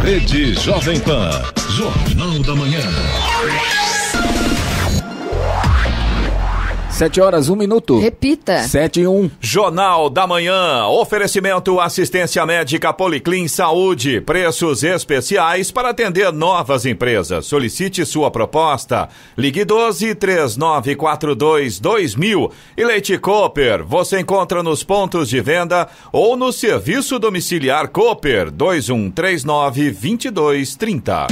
Rede Jovem Pan, Jornal da Manhã. 7h01. Repita. 7h01. Jornal da Manhã. Oferecimento assistência médica Policlin Saúde. Preços especiais para atender novas empresas. Solicite sua proposta. Ligue 12-3942-2000. E Leite Cooper. Você encontra nos pontos de venda ou no serviço domiciliar Cooper 2139-2230.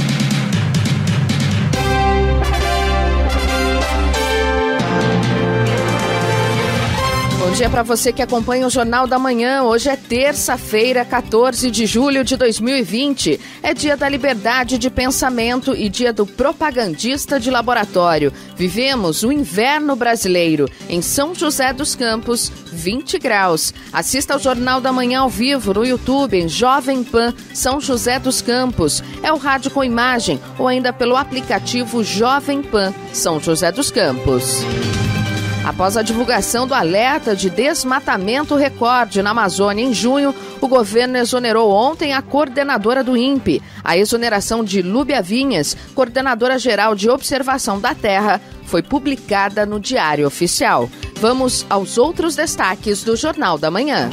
Bom dia para você que acompanha o Jornal da Manhã. Hoje é terça-feira, 14 de julho de 2020. É dia da liberdade de pensamento e dia do propagandista de laboratório. Vivemos o inverno brasileiro. Em São José dos Campos, 20 graus. Assista ao Jornal da Manhã ao vivo no YouTube em Jovem Pan São José dos Campos. É o rádio com imagem ou ainda pelo aplicativo Jovem Pan São José dos Campos. Após a divulgação do alerta de desmatamento recorde na Amazônia em junho, o governo exonerou ontem a coordenadora do INPE. A exoneração de Lúbia Vinhas, coordenadora geral de observação da terra, foi publicada no Diário Oficial. Vamos aos outros destaques do Jornal da Manhã.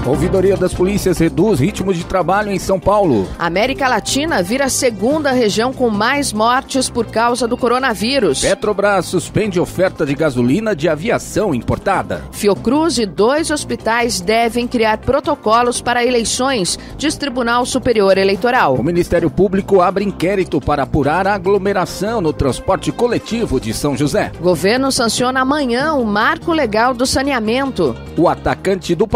Ouvidoria das polícias reduz ritmo de trabalho em São Paulo. A América Latina vira a segunda região com mais mortes por causa do coronavírus. Petrobras suspende oferta de gasolina de aviação importada. Fiocruz e 2 hospitais devem criar protocolos para eleições, diz Tribunal Superior Eleitoral. O Ministério Público abre inquérito para apurar a aglomeração no transporte coletivo de São José. Governo sanciona amanhã o marco legal do saneamento. Um atacante do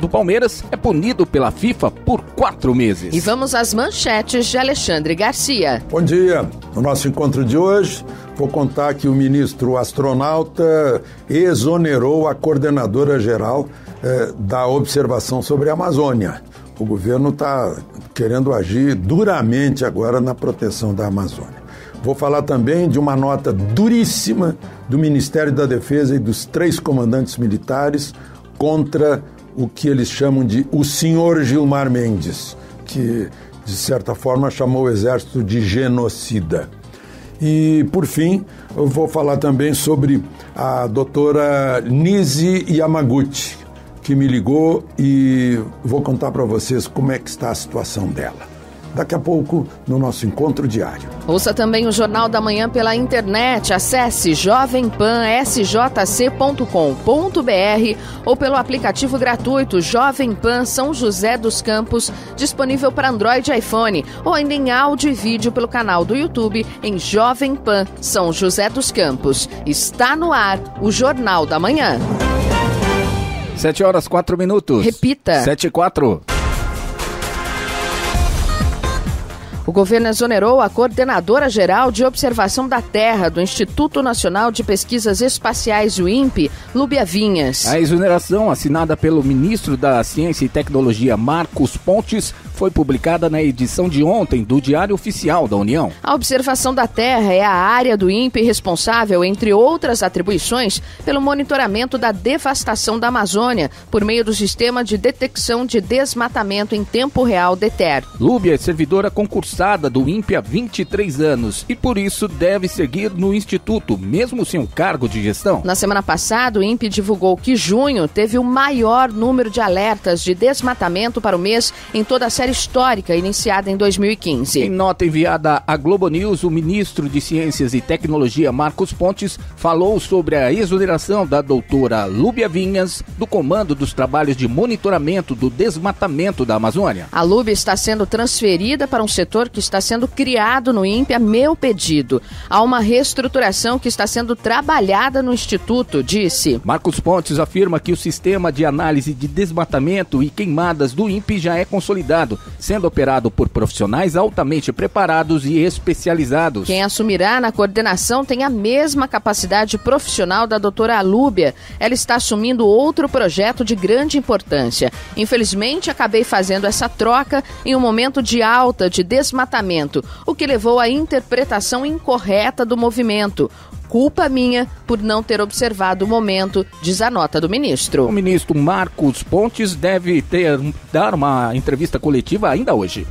Palmeiras é punido pela FIFA por 4 meses. E vamos às manchetes de Alexandre Garcia. Bom dia. No nosso encontro de hoje, vou contar que o ministro astronauta exonerou a coordenadora geral da observação sobre a Amazônia. O governo está querendo agir duramente agora na proteção da Amazônia. Vou falar também de uma nota duríssima do Ministério da Defesa e dos 3 comandantes militares contra o que eles chamam de o senhor Gilmar Mendes, que, de certa forma, chamou o exército de genocida. E, por fim, eu vou falar também sobre a doutora Nise Yamaguchi, que me ligou, e vou contar para vocês como é que está a situação dela. Daqui a pouco, no nosso encontro diário. Ouça também o Jornal da Manhã pela internet. Acesse jovempansjc.com.br ou pelo aplicativo gratuito Jovem Pan São José dos Campos, disponível para Android e iPhone, ou ainda em áudio e vídeo pelo canal do YouTube em Jovem Pan São José dos Campos. Está no ar o Jornal da Manhã. 7h04. Repita. 7h04. O governo exonerou a coordenadora geral de observação da terra do Instituto Nacional de Pesquisas Espaciais, o INPE, Lúbia Vinhas. A exoneração, assinada pelo ministro da Ciência e Tecnologia, Marcos Pontes, foi publicada na edição de ontem do Diário Oficial da União. A observação da terra é a área do INPE responsável, entre outras atribuições, pelo monitoramento da devastação da Amazônia, por meio do sistema de detecção de desmatamento em tempo real, DETER. Lúbia é servidora concursada do INPE há 23 anos e, por isso, deve seguir no Instituto, mesmo sem um cargo de gestão. Na semana passada, o INPE divulgou que junho teve o maior número de alertas de desmatamento para o mês em toda a série histórica iniciada em 2015. Em nota enviada à Globo News, o ministro de Ciências e Tecnologia, Marcos Pontes, falou sobre a exoneração da doutora Lúbia Vinhas do comando dos trabalhos de monitoramento do desmatamento da Amazônia. A Lúbia está sendo transferida para um setor que está sendo criado no INPE a meu pedido. Há uma reestruturação que está sendo trabalhada no Instituto, disse. Marcos Pontes afirma que o sistema de análise de desmatamento e queimadas do INPE já é consolidado, sendo operado por profissionais altamente preparados e especializados. Quem assumirá na coordenação tem a mesma capacidade profissional da doutora Lúbia. Ela está assumindo outro projeto de grande importância. Infelizmente, acabei fazendo essa troca em um momento de alta de desmatamento, o que levou à interpretação incorreta do movimento. culpa minha por não ter observado o momento, diz a nota do ministro. O ministro Marcos Pontes deve dar uma entrevista coletiva ainda hoje.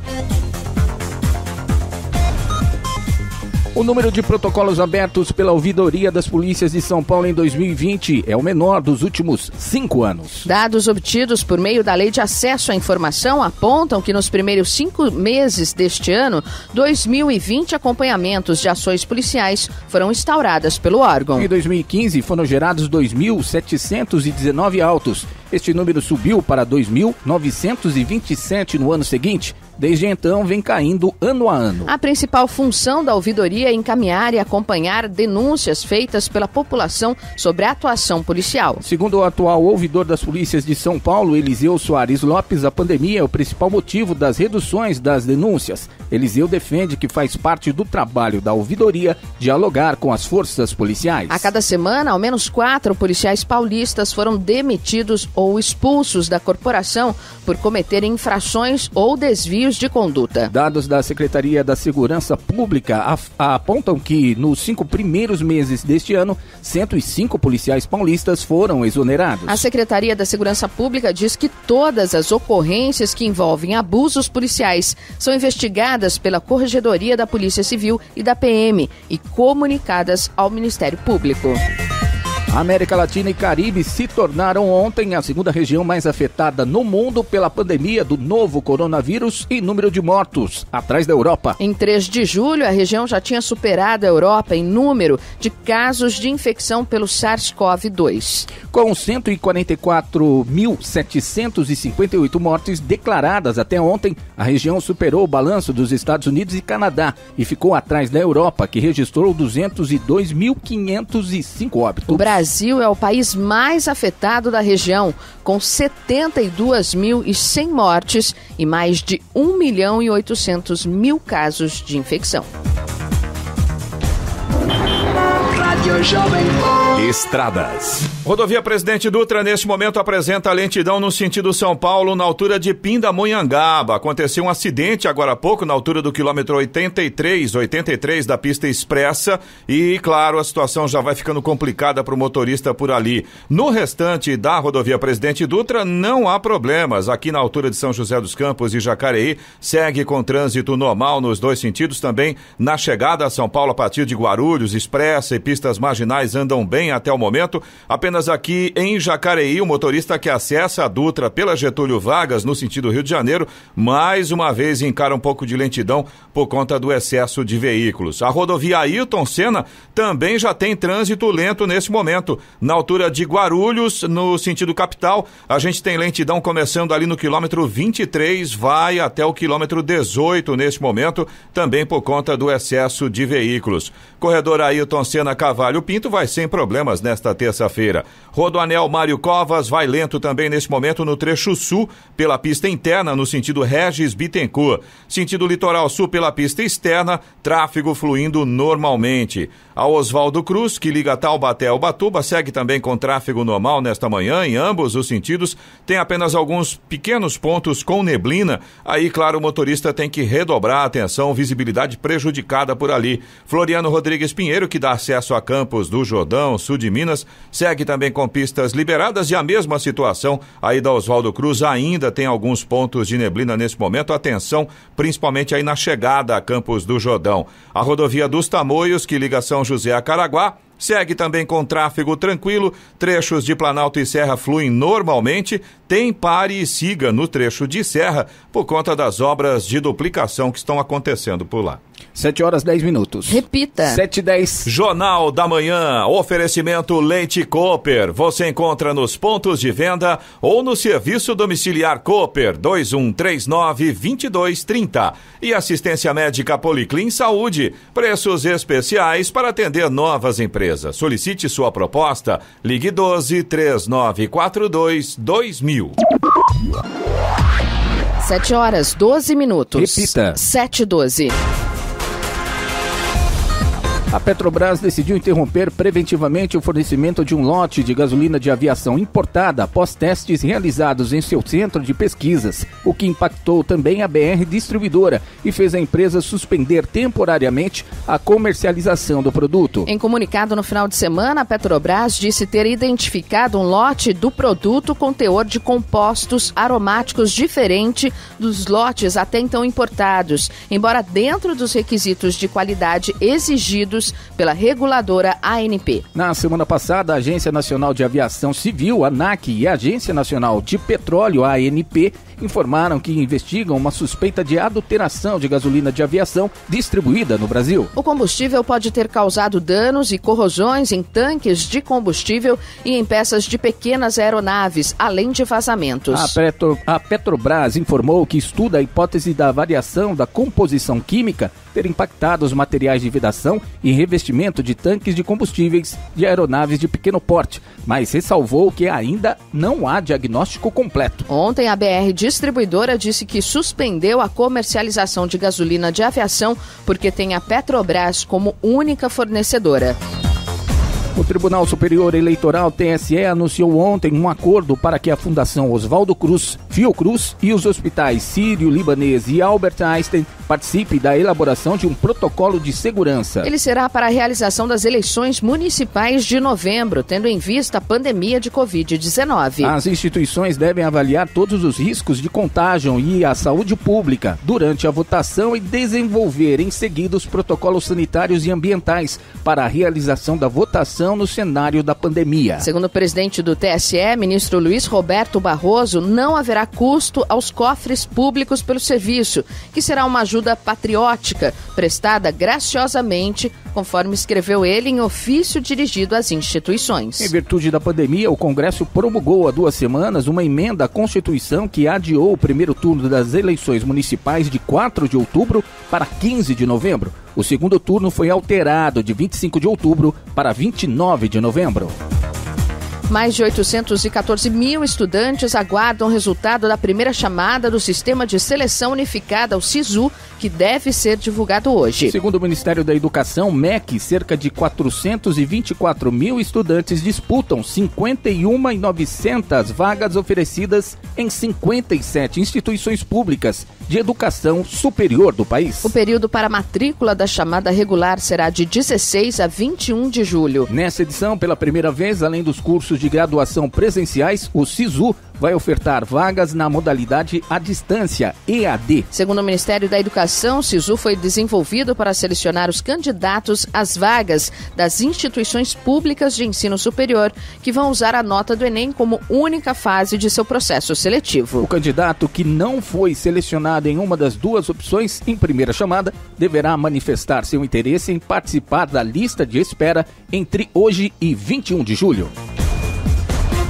O número de protocolos abertos pela ouvidoria das polícias de São Paulo em 2020 é o menor dos últimos 5 anos. Dados obtidos por meio da Lei de Acesso à Informação apontam que nos primeiros 5 meses deste ano, 2020 acompanhamentos de ações policiais foram instauradas pelo órgão. Em 2015 foram gerados 2.719 autos. Este número subiu para 2.927 no ano seguinte. Desde então, vem caindo ano a ano. A principal função da ouvidoria é encaminhar e acompanhar denúncias feitas pela população sobre a atuação policial. Segundo o atual ouvidor das polícias de São Paulo, Eliseu Soares Lopes, a pandemia é o principal motivo das reduções das denúncias. Eliseu defende que faz parte do trabalho da ouvidoria dialogar com as forças policiais. A cada semana, ao menos 4 policiais paulistas foram demitidos ou expulsos da corporação por cometerem infrações ou desvios de conduta. Dados da Secretaria da Segurança Pública apontam que nos 5 primeiros meses deste ano, 105 policiais paulistas foram exonerados. A Secretaria da Segurança Pública diz que todas as ocorrências que envolvem abusos policiais são investigadas pela Corregedoria da Polícia Civil e da PM e comunicadas ao Ministério Público. A América Latina e Caribe se tornaram ontem a segunda região mais afetada no mundo pela pandemia do novo coronavírus e número de mortos, atrás da Europa. Em 3 de julho, a região já tinha superado a Europa em número de casos de infecção pelo SARS-CoV-2. Com 144.758 mortes declaradas até ontem, a região superou o balanço dos Estados Unidos e Canadá e ficou atrás da Europa, que registrou 202.505 óbitos. O Brasil é o país mais afetado da região, com 72.100 mortes e mais de 1.800.000 casos de infecção. Estradas. Rodovia Presidente Dutra, neste momento, apresenta lentidão no sentido São Paulo, na altura de Pindamonhangaba. Aconteceu um acidente agora há pouco, na altura do quilômetro 83 da pista expressa. E, claro, a situação já vai ficando complicada para o motorista por ali. No restante da rodovia Presidente Dutra, não há problemas. Aqui na altura de São José dos Campos e Jacareí, segue com trânsito normal nos 2 sentidos. Também na chegada a São Paulo, a partir de Guarulhos, expressa e pistas marginais andam bem até o momento. Apenas aqui em Jacareí, o motorista que acessa a Dutra pela Getúlio Vargas, no sentido Rio de Janeiro, mais uma vez encara um pouco de lentidão por conta do excesso de veículos. A rodovia Ayrton Senna também já tem trânsito lento nesse momento. Na altura de Guarulhos, no sentido capital, a gente tem lentidão começando ali no quilômetro 23, vai até o quilômetro 18 neste momento, também por conta do excesso de veículos. Corredor Ayrton Senna Cavalho Pinto vai sem problemas nesta terça-feira. Rodoanel Mário Covas vai lento também neste momento no trecho sul, pela pista interna, no sentido Regis Bittencourt. Sentido litoral sul pela pista externa, tráfego fluindo normalmente. A Oswaldo Cruz, que liga Taubaté ao Ubatuba, segue também com tráfego normal nesta manhã, em ambos os sentidos. Tem apenas alguns pequenos pontos com neblina. Aí, claro, o motorista tem que redobrar a atenção, visibilidade prejudicada por ali. Floriano Rodrigues Pinheiro, que dá acesso a Campos do Jordão, sul de Minas, segue também com pistas liberadas e a mesma situação aí da Oswaldo Cruz, ainda tem alguns pontos de neblina nesse momento. Atenção, principalmente aí na chegada a Campos do Jordão. A rodovia dos Tamoios, que liga São José a Caraguá, segue também com tráfego tranquilo, trechos de Planalto e Serra fluem normalmente, tem pare e siga no trecho de Serra por conta das obras de duplicação que estão acontecendo por lá. 7h10. Repita. 7h10. Jornal da Manhã, oferecimento Leite Cooper. Você encontra nos pontos de venda ou no serviço domiciliar Cooper 2139-2230. E assistência médica Policlin Saúde, preços especiais para atender novas empresas. Solicite sua proposta, ligue 12-3942-2000. 7h12. Repita. 7h12. A Petrobras decidiu interromper preventivamente o fornecimento de um lote de gasolina de aviação importada após testes realizados em seu centro de pesquisas, o que impactou também a BR Distribuidora e fez a empresa suspender temporariamente a comercialização do produto. Em comunicado no final de semana, a Petrobras disse ter identificado um lote do produto com teor de compostos aromáticos diferente dos lotes até então importados, embora dentro dos requisitos de qualidade exigidos pela reguladora ANP. Na semana passada, a Agência Nacional de Aviação Civil, ANAC, e a Agência Nacional de Petróleo, ANP, informaram que investigam uma suspeita de adulteração de gasolina de aviação distribuída no Brasil. O combustível pode ter causado danos e corrosões em tanques de combustível e em peças de pequenas aeronaves, além de vazamentos. A Petrobras informou que estuda a hipótese da variação da composição química ter impactado os materiais de vedação e revestimento de tanques de combustíveis de aeronaves de pequeno porte, mas ressalvou que ainda não há diagnóstico completo. Ontem, a BR Distribuidora disse que suspendeu a comercialização de gasolina de aviação porque tem a Petrobras como única fornecedora. O Tribunal Superior Eleitoral, TSE, anunciou ontem um acordo para que a Fundação Oswaldo Cruz, Fiocruz e os hospitais Sírio-Libanês e Albert Einstein participem da elaboração de um protocolo de segurança. Ele será para a realização das eleições municipais de novembro, tendo em vista a pandemia de Covid-19. As instituições devem avaliar todos os riscos de contágio e a saúde pública durante a votação e desenvolver em seguida os protocolos sanitários e ambientais para a realização da votação no cenário da pandemia. Segundo o presidente do TSE, ministro Luiz Roberto Barroso, não haverá custo aos cofres públicos pelo serviço, que será uma ajuda patriótica, prestada graciosamente, conforme escreveu ele em ofício dirigido às instituições. Em virtude da pandemia, o Congresso promulgou há 2 semanas uma emenda à Constituição que adiou o primeiro turno das eleições municipais de 4 de outubro para 15 de novembro. O segundo turno foi alterado de 25 de outubro para 29 de novembro. Mais de 814 mil estudantes aguardam o resultado da primeira chamada do Sistema de Seleção Unificada, o SISU, que deve ser divulgado hoje. Segundo o Ministério da Educação, MEC, cerca de 424 mil estudantes disputam 51.900 vagas oferecidas em 57 instituições públicas de educação superior do país. O período para a matrícula da chamada regular será de 16 a 21 de julho. Nessa edição, pela primeira vez, além dos cursos de graduação presenciais, o SISU vai ofertar vagas na modalidade à distância, EAD. Segundo o Ministério da Educação, o SISU foi desenvolvido para selecionar os candidatos às vagas das instituições públicas de ensino superior, que vão usar a nota do Enem como única fase de seu processo seletivo. O candidato que não foi selecionado em uma das 2 opções em primeira chamada deverá manifestar seu interesse em participar da lista de espera entre hoje e 21 de julho.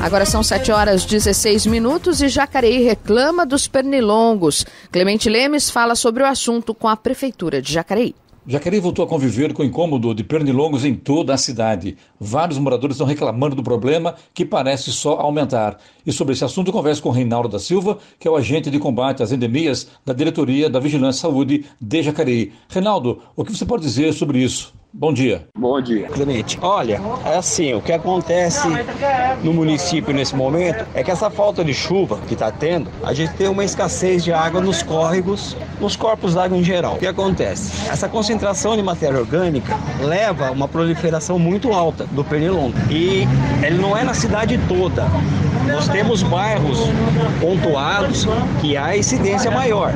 Agora são 7h16 e Jacareí reclama dos pernilongos. Clemente Lemes fala sobre o assunto com a Prefeitura de Jacareí. Jacareí voltou a conviver com o incômodo de pernilongos em toda a cidade. Vários moradores estão reclamando do problema, que parece só aumentar. E sobre esse assunto eu converso com o Reinaldo da Silva, que é o agente de combate às endemias da Diretoria da Vigilância e Saúde de Jacareí. Reinaldo, o que você pode dizer sobre isso? Bom dia. Bom dia, Clemente. Olha, é assim, o que acontece no município nesse momento é que essa falta de chuva que está tendo, a gente tem uma escassez de água nos córregos, nos corpos d'água em geral. O que acontece? Essa concentração de matéria orgânica leva a uma proliferação muito alta do pernilongo. E ele não é na cidade toda. Nós temos bairros pontuados que há incidência maior.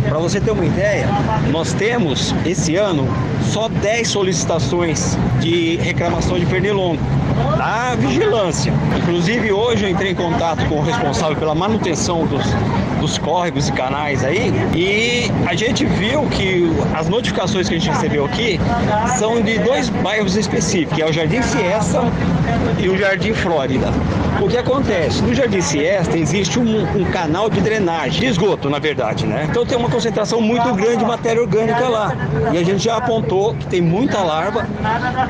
Para você ter uma ideia, nós temos esse ano só 10 solicitações de reclamação de pernilongo da vigilância. Inclusive hoje eu entrei em contato com o responsável pela manutenção dos córregos e canais aí, e a gente viu que as notificações que a gente recebeu aqui são de 2 bairros específicos, que é o Jardim Fiesta e o Jardim Flórida. O que acontece? No Jardim Siesta existe um canal de drenagem, de esgoto, na verdade, né? Então tem uma concentração muito grande de matéria orgânica lá. E a gente já apontou que tem muita larva,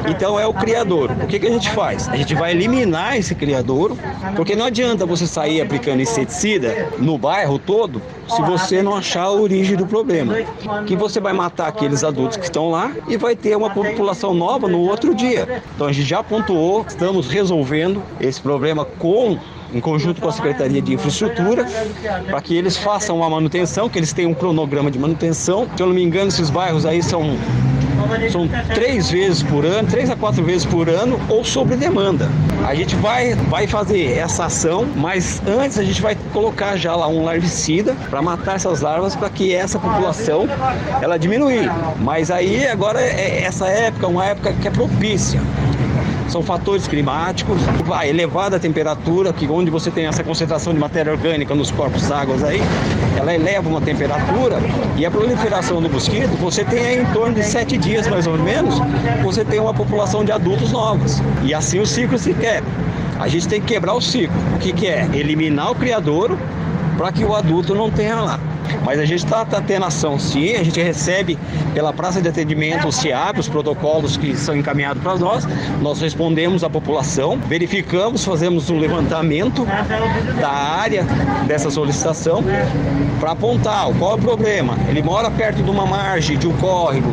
então é o criadouro. O que a gente faz? A gente vai eliminar esse criadouro, porque não adianta você sair aplicando inseticida no bairro todo se você não achar a origem do problema. Que você vai matar aqueles adultos que estão lá e vai ter uma população nova no outro dia. Então a gente já pontuou, estamos resolvendo esse problema em conjunto com a Secretaria de Infraestrutura, para que eles façam uma manutenção, que eles tenham um cronograma de manutenção. Se eu não me engano, esses bairros aí são 3 vezes por ano, 3 a 4 vezes por ano, ou sob demanda. A gente vai fazer essa ação, mas antes a gente vai colocar já lá um larvicida para matar essas larvas, para que essa população ela diminuir. Mas aí agora essa época é uma época que é propícia. São fatores climáticos, a elevada temperatura, que onde você tem essa concentração de matéria orgânica nos corpos d'água aí, ela eleva uma temperatura, e a proliferação do mosquito, você tem aí em torno de 7 dias mais ou menos, você tem uma população de adultos novos. E assim o ciclo se quebra. A gente tem que quebrar o ciclo. O que é? Eliminar o criadouro para que o adulto não tenha lá. Mas a gente está tendo ação sim, a gente recebe pela praça de atendimento o CIAP, os protocolos que são encaminhados para nós respondemos à população, verificamos, fazemos um levantamento da área dessa solicitação para apontar qual é o problema. Ele mora perto de uma margem, de um córrego,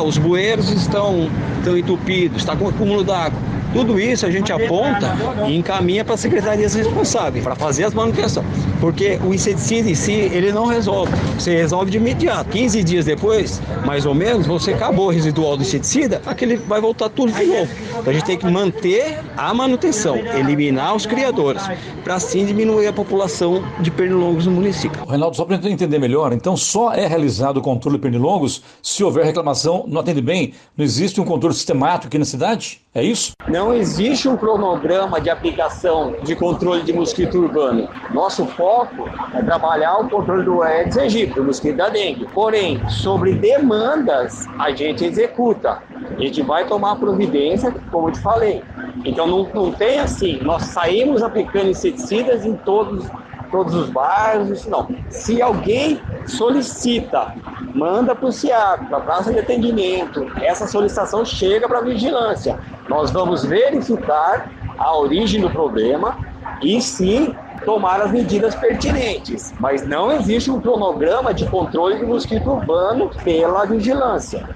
os bueiros estão entupidos, está com acúmulo d'água. Tudo isso a gente aponta e encaminha para as secretarias responsáveis para fazer as manutenções. Porque o inseticida em si, ele não resolve. Você resolve de imediato. 15 dias depois, mais ou menos, você acabou o residual do inseticida, aquele vai voltar tudo de novo. Então a gente tem que manter a manutenção, eliminar os criadores, para assim diminuir a população de pernilongos no município. Reinaldo, só para entender melhor, então só é realizado o controle de pernilongos se houver reclamação, não atende bem, não existe um controle sistemático aqui na cidade? É isso? Não existe um cronograma de aplicação de controle de mosquito urbano. Nosso foco é trabalhar o controle do Aedes aegypti, do mosquito da dengue. Porém, sobre demandas, a gente executa. A gente vai tomar providência, como eu te falei. Então não tem assim, nós saímos aplicando inseticidas em todos os bairros, isso não. Se alguém solicita, manda para o CIAP, para a praça de atendimento, essa solicitação chega para a vigilância. Nós vamos verificar a origem do problema e sim tomar as medidas pertinentes. Mas não existe um cronograma de controle de mosquito urbano pela vigilância.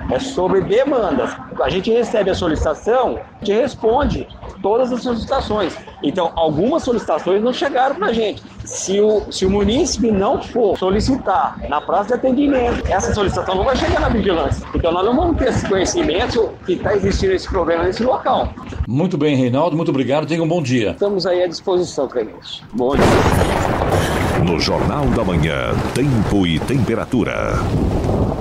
É sobre demandas. A gente recebe a solicitação, a gente responde todas as solicitações. Então, algumas solicitações não chegaram para a gente. Se o munícipe não for solicitar na praça de atendimento, essa solicitação não vai chegar na vigilância. Então, nós não vamos ter esse conhecimento que está existindo esse problema nesse local. Muito bem, Reinaldo. Muito obrigado. Tenha um bom dia. Estamos aí à disposição, Clemente. Bom dia. No Jornal da Manhã, tempo e temperatura.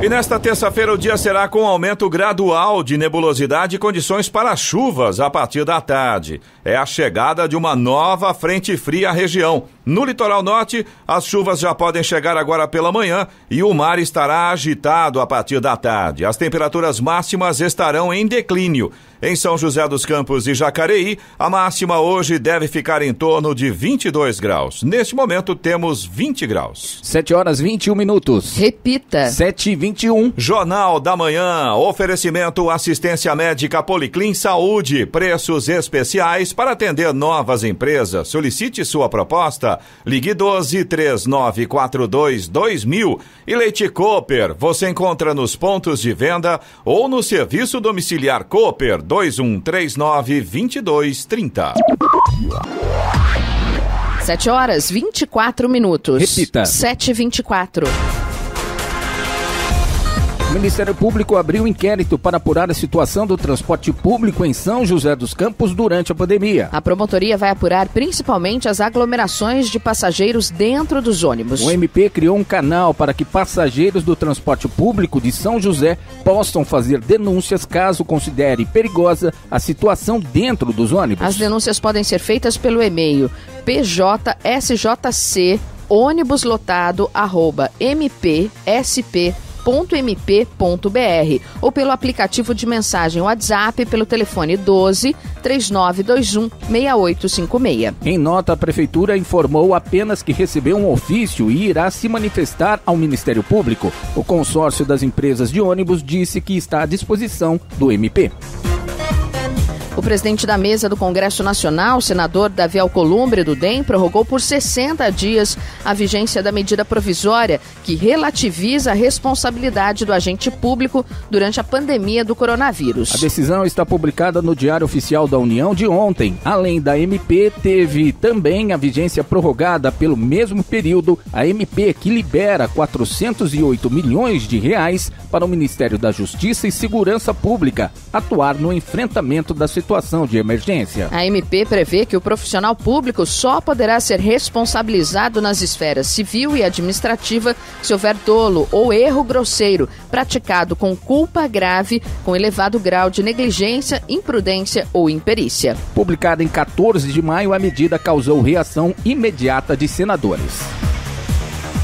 E nesta terça-feira o dia será com aumento gradual de nebulosidade e condições para chuvas a partir da tarde. É a chegada de uma nova frente fria à região. No litoral norte, as chuvas já podem chegar agora pela manhã e o mar estará agitado a partir da tarde. As temperaturas máximas estarão em declínio. Em São José dos Campos e Jacareí, a máxima hoje deve ficar em torno de 22 graus. Neste momento, temos 20 graus. 7 horas 21 minutos. Repita. 7h21. Jornal da Manhã. Oferecimento assistência médica Policlin Saúde. Preços especiais para atender novas empresas. Solicite sua proposta. Ligue 12-3942-2000. E Leite Cooper. Você encontra nos pontos de venda ou no serviço domiciliar Cooper 2139-2230. 7 horas 24 minutos. Repita. 7h24. O Ministério Público abriu inquérito para apurar a situação do transporte público em São José dos Campos durante a pandemia. A promotoria vai apurar principalmente as aglomerações de passageiros dentro dos ônibus. O MP criou um canal para que passageiros do transporte público de São José possam fazer denúncias caso considere perigosa a situação dentro dos ônibus. As denúncias podem ser feitas pelo e-mail pjsjc ônibuslotado@mpsp ou pelo aplicativo de mensagem WhatsApp pelo telefone 12 3921 6856. Em nota, a Prefeitura informou apenas que recebeu um ofício e irá se manifestar ao Ministério Público. O consórcio das empresas de ônibus disse que está à disposição do MP. O presidente da mesa do Congresso Nacional, senador Davi Alcolumbre, do DEM, prorrogou por 60 dias a vigência da medida provisória que relativiza a responsabilidade do agente público durante a pandemia do coronavírus. A decisão está publicada no Diário Oficial da União de ontem. Além da MP, teve também a vigência prorrogada pelo mesmo período a MP, que libera 408 milhões de reais para o Ministério da Justiça e Segurança Pública atuar no enfrentamento da situação de emergência. A MP prevê que o profissional público só poderá ser responsabilizado nas esferas civil e administrativa se houver dolo ou erro grosseiro praticado com culpa grave, com elevado grau de negligência, imprudência ou imperícia. Publicada em 14 de maio, a medida causou reação imediata de senadores.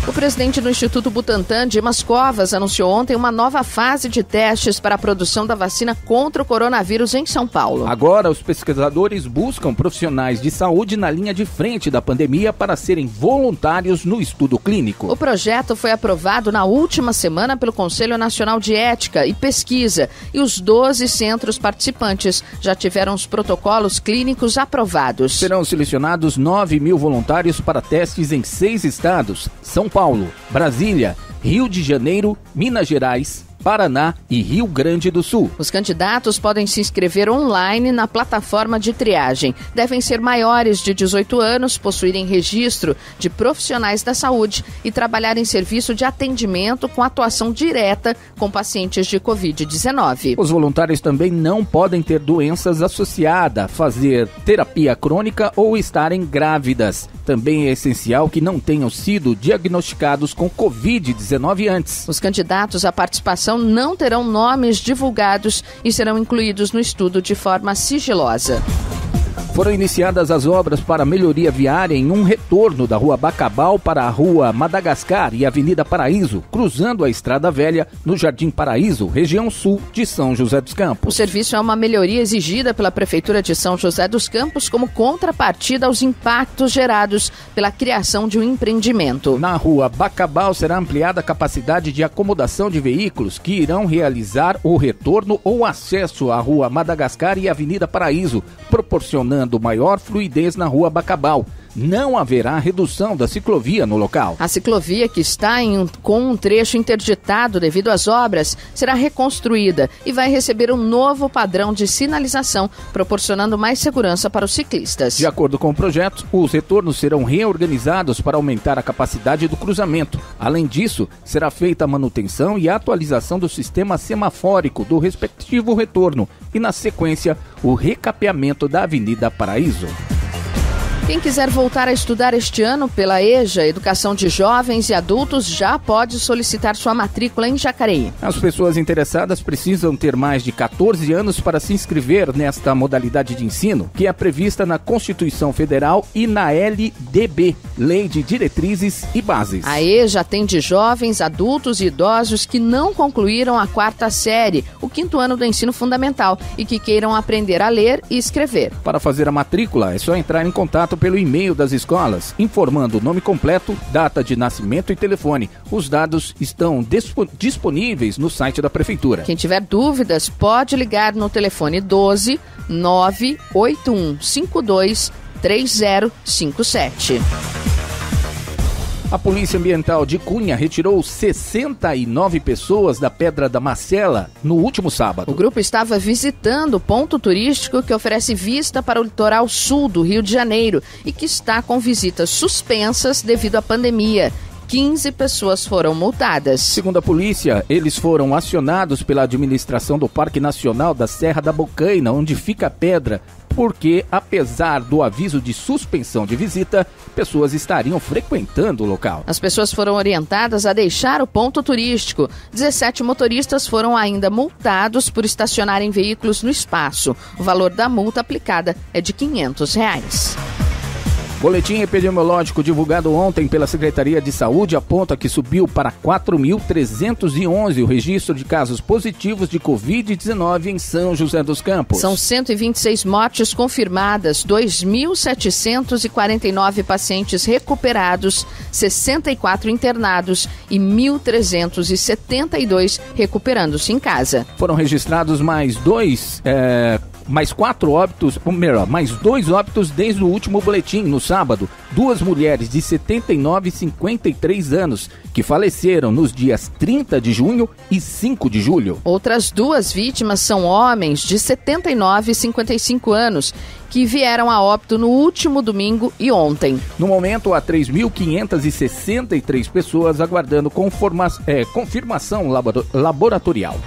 O presidente do Instituto Butantan, Dimas Covas, anunciou ontem uma nova fase de testes para a produção da vacina contra o coronavírus em São Paulo. Agora, os pesquisadores buscam profissionais de saúde na linha de frente da pandemia para serem voluntários no estudo clínico. O projeto foi aprovado na última semana pelo Conselho Nacional de Ética e Pesquisa e os 12 centros participantes já tiveram os protocolos clínicos aprovados. Serão selecionados 9 mil voluntários para testes em 6 estados: São Paulo, Brasília, Rio de Janeiro, Minas Gerais, Paraná e Rio Grande do Sul. Os candidatos podem se inscrever online na plataforma de triagem. Devem ser maiores de 18 anos, possuírem registro de profissionais da saúde e trabalhar em serviço de atendimento com atuação direta com pacientes de Covid-19. Os voluntários também não podem ter doenças associadas, fazer terapia crônica ou estarem grávidas. Também é essencial que não tenham sido diagnosticados com Covid-19 antes. Os candidatos à participação não terão nomes divulgados e serão incluídos no estudo de forma sigilosa. Foram iniciadas as obras para melhoria viária em um retorno da Rua Bacabal para a Rua Madagascar e Avenida Paraíso, cruzando a Estrada Velha no Jardim Paraíso, região sul de São José dos Campos. O serviço é uma melhoria exigida pela Prefeitura de São José dos Campos como contrapartida aos impactos gerados pela criação de um empreendimento. Na Rua Bacabal será ampliada a capacidade de acomodação de veículos que irão realizar o retorno ou acesso à Rua Madagascar e Avenida Paraíso, proporcionando maior fluidez na Rua Bacabal. Não haverá redução da ciclovia no local. A ciclovia, que está com um trecho interditado devido às obras, será reconstruída e vai receber um novo padrão de sinalização, proporcionando mais segurança para os ciclistas. De acordo com o projeto, os retornos serão reorganizados para aumentar a capacidade do cruzamento. Além disso, será feita a manutenção e atualização do sistema semafórico do respectivo retorno e, na sequência, o recapeamento da Avenida Paraíso. Quem quiser voltar a estudar este ano pela EJA, Educação de Jovens e Adultos, já pode solicitar sua matrícula em Jacareí. As pessoas interessadas precisam ter mais de 14 anos para se inscrever nesta modalidade de ensino, que é prevista na Constituição Federal e na LDB, Lei de Diretrizes e Bases. A EJA atende jovens, adultos e idosos que não concluíram a 4ª série, o 5º ano do ensino fundamental, e que queiram aprender a ler e escrever. Para fazer a matrícula, é só entrar em contato pelo e-mail das escolas, informando o nome completo, data de nascimento e telefone. Os dados estão disponíveis no site da Prefeitura. Quem tiver dúvidas pode ligar no telefone 12 98152 3057. A Polícia Ambiental de Cunha retirou 69 pessoas da Pedra da Marcela no último sábado. O grupo estava visitando o ponto turístico que oferece vista para o litoral sul do Rio de Janeiro e que está com visitas suspensas devido à pandemia. 15 pessoas foram multadas. Segundo a polícia, eles foram acionados pela administração do Parque Nacional da Serra da Bocaina, onde fica a pedra, porque, apesar do aviso de suspensão de visita, pessoas estariam frequentando o local. As pessoas foram orientadas a deixar o ponto turístico. 17 motoristas foram ainda multados por estacionarem veículos no espaço. O valor da multa aplicada é de R$ 500. Boletim epidemiológico divulgado ontem pela Secretaria de Saúde aponta que subiu para 4.311 o registro de casos positivos de Covid-19 em São José dos Campos. São 126 mortes confirmadas, 2.749 pacientes recuperados, 64 internados e 1.372 recuperando-se em casa. Foram registrados mais dois óbitos desde o último boletim, no sábado. 2 mulheres de 79 e 53 anos que faleceram nos dias 30 de junho e 5 de julho. Outras 2 vítimas são homens de 79 e 55 anos que vieram a óbito no último domingo e ontem. No momento, há 3.563 pessoas aguardando confirmação laboratorial.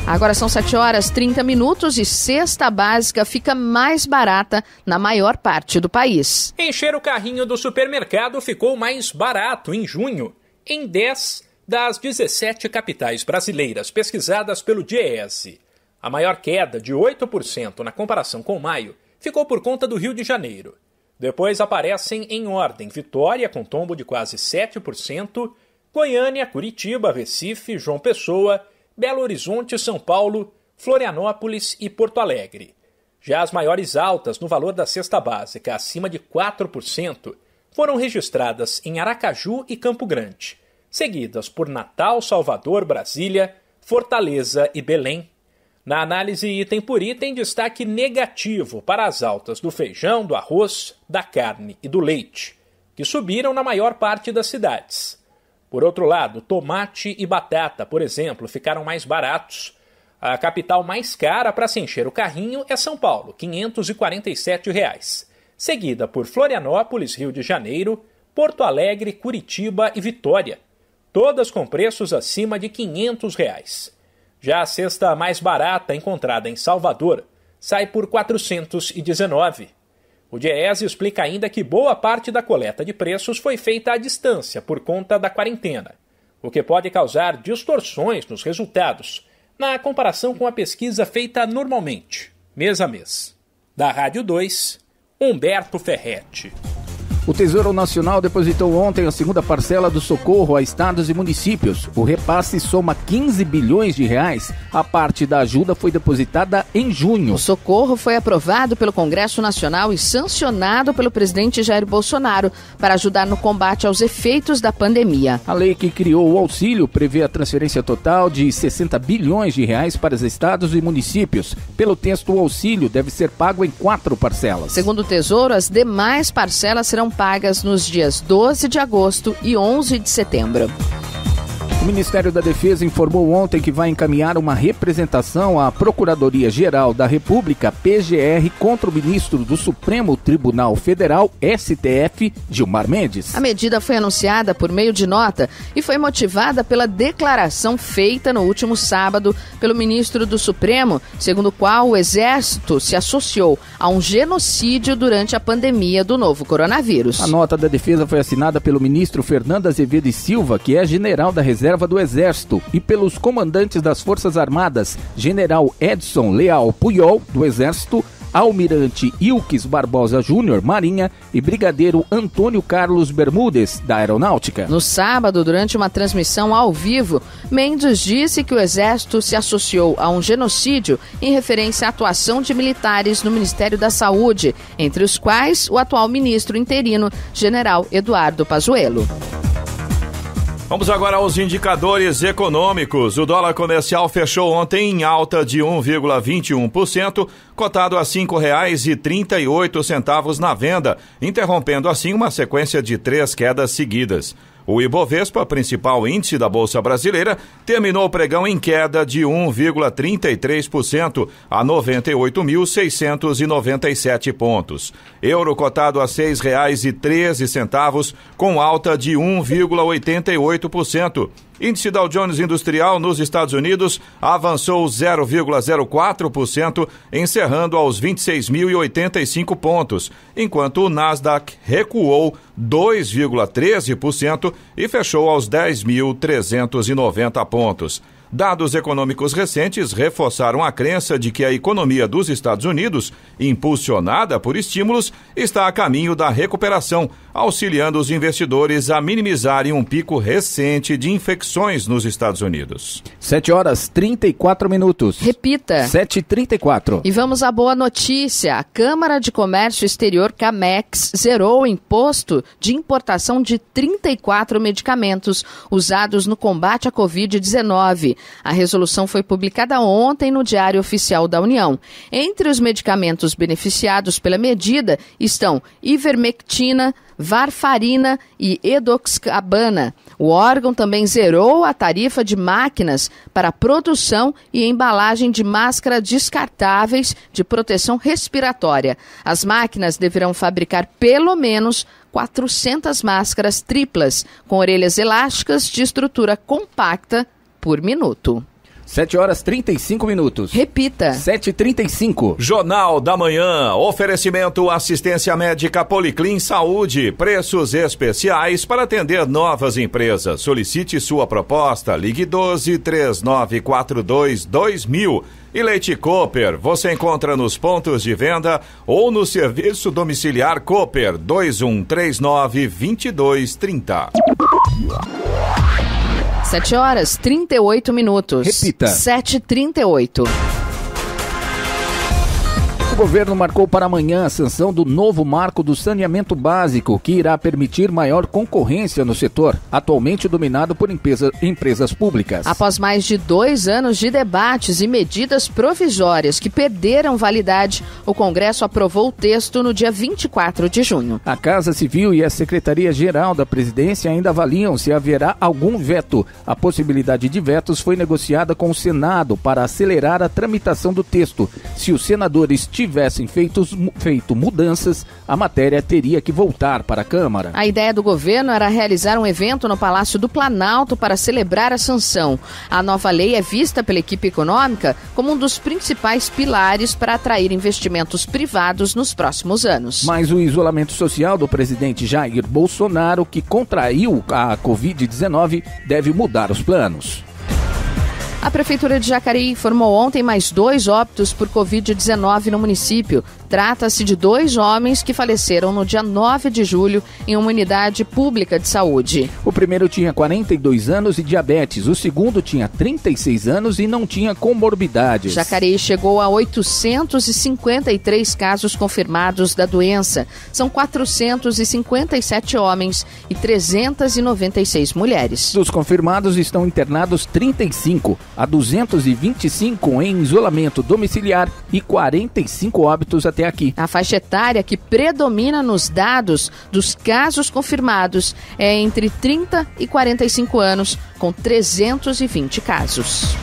Agora são 7h30 e cesta básica fica mais barata na maior parte do país. Encher o carrinho do supermercado ficou mais barato em junho, em 10 das 17 capitais brasileiras pesquisadas pelo DIEESE. A maior queda, de 8% na comparação com maio, ficou por conta do Rio de Janeiro. Depois aparecem em ordem Vitória, com tombo de quase 7%, Goiânia, Curitiba, Recife, João Pessoa, Belo Horizonte, São Paulo, Florianópolis e Porto Alegre. Já as maiores altas no valor da cesta básica, acima de 4%, foram registradas em Aracaju e Campo Grande, seguidas por Natal, Salvador, Brasília, Fortaleza e Belém. Na análise item por item, destaque negativo para as altas do feijão, do arroz, da carne e do leite, que subiram na maior parte das cidades. Por outro lado, tomate e batata, por exemplo, ficaram mais baratos. A capital mais cara para se encher o carrinho é São Paulo, R$ 547, seguida por Florianópolis, Rio de Janeiro, Porto Alegre, Curitiba e Vitória, todas com preços acima de R$ 500. Já a cesta mais barata, encontrada em Salvador, sai por R$ 419. O DIEESE explica ainda que boa parte da coleta de preços foi feita à distância por conta da quarentena, o que pode causar distorções nos resultados, na comparação com a pesquisa feita normalmente, mês a mês. Da Rádio 2, Humberto Ferretti. O Tesouro Nacional depositou ontem a segunda parcela do socorro a estados e municípios. O repasse soma 15 bilhões de reais. A parte da ajuda foi depositada em junho. O socorro foi aprovado pelo Congresso Nacional e sancionado pelo presidente Jair Bolsonaro para ajudar no combate aos efeitos da pandemia. A lei que criou o auxílio prevê a transferência total de 60 bilhões de reais para os estados e municípios. Pelo texto, o auxílio deve ser pago em 4 parcelas. Segundo o Tesouro, as demais parcelas serão pagas nos dias 12 de agosto e 11 de setembro. O Ministério da Defesa informou ontem que vai encaminhar uma representação à Procuradoria-Geral da República, PGR, contra o ministro do Supremo Tribunal Federal, STF, Gilmar Mendes. A medida foi anunciada por meio de nota e foi motivada pela declaração feita no último sábado pelo ministro do Supremo, segundo o qual o Exército se associou a um genocídio durante a pandemia do novo coronavírus. A nota da Defesa foi assinada pelo ministro Fernando Azevedo e Silva, que é general da Reserva do Exército, e pelos comandantes das Forças Armadas, General Edson Leal Puyol, do Exército, Almirante Ilques Barbosa Júnior, Marinha, e Brigadeiro Antônio Carlos Bermudes, da Aeronáutica. No sábado, durante uma transmissão ao vivo, Mendes disse que o Exército se associou a um genocídio em referência à atuação de militares no Ministério da Saúde, entre os quais o atual ministro interino, General Eduardo Pazuello. Vamos agora aos indicadores econômicos. O dólar comercial fechou ontem em alta de 1,21%, cotado a R$ 5,38 na venda, interrompendo assim uma sequência de 3 quedas seguidas. O Ibovespa, principal índice da Bolsa Brasileira, terminou o pregão em queda de 1,33% a 98.697 pontos. Euro cotado a R$ 6,13, com alta de 1,88%. Índice Dow Jones Industrial nos Estados Unidos avançou 0,04%, encerrando aos 26.085 pontos, enquanto o Nasdaq recuou 2,13% e fechou aos 10.390 pontos. Dados econômicos recentes reforçaram a crença de que a economia dos Estados Unidos, impulsionada por estímulos, está a caminho da recuperação, auxiliando os investidores a minimizarem um pico recente de infecções nos Estados Unidos. 7h34. Repita. 7h34. E vamos à boa notícia. A Câmara de Comércio Exterior, CAMEX, zerou o imposto de importação de 34 medicamentos usados no combate à Covid-19. A resolução foi publicada ontem no Diário Oficial da União. Entre os medicamentos beneficiados pela medida estão ivermectina, varfarina e edoxabana. O órgão também zerou a tarifa de máquinas para produção e embalagem de máscaras descartáveis de proteção respiratória. As máquinas deverão fabricar pelo menos 400 máscaras triplas, com orelhas elásticas de estrutura compacta por minuto. 7h35. Repita. 7h35. Jornal da Manhã. Oferecimento assistência médica Policlin Saúde. Preços especiais para atender novas empresas. Solicite sua proposta. Ligue 12-3942-2000. E Leite Cooper, você encontra nos pontos de venda ou no serviço domiciliar Cooper 2139-2230. 7h38. Repita. 7h38. O governo marcou para amanhã a sanção do novo marco do saneamento básico, que irá permitir maior concorrência no setor, atualmente dominado por empresas públicas. Após mais de 2 anos de debates e medidas provisórias que perderam validade, o Congresso aprovou o texto no dia 24 de junho. A Casa Civil e a Secretaria-Geral da Presidência ainda avaliam se haverá algum veto. A possibilidade de vetos foi negociada com o Senado para acelerar a tramitação do texto. Se os senadores tivessem feito mudanças, a matéria teria que voltar para a Câmara. A ideia do governo era realizar um evento no Palácio do Planalto para celebrar a sanção. A nova lei é vista pela equipe econômica como um dos principais pilares para atrair investimentos privados nos próximos anos. Mas o isolamento social do presidente Jair Bolsonaro, que contraiu a Covid-19, deve mudar os planos. A Prefeitura de Jacareí informou ontem mais 2 óbitos por Covid-19 no município. Trata-se de 2 homens que faleceram no dia 9 de julho em uma unidade pública de saúde. O primeiro tinha 42 anos e diabetes, o segundo tinha 36 anos e não tinha comorbidades. Jacareí chegou a 853 casos confirmados da doença. São 457 homens e 396 mulheres. Dos confirmados estão internados 35, há 225 em isolamento domiciliar e 45 óbitos até aqui. A faixa etária que predomina nos dados dos casos confirmados é entre 30 e 45 anos, com 320 casos.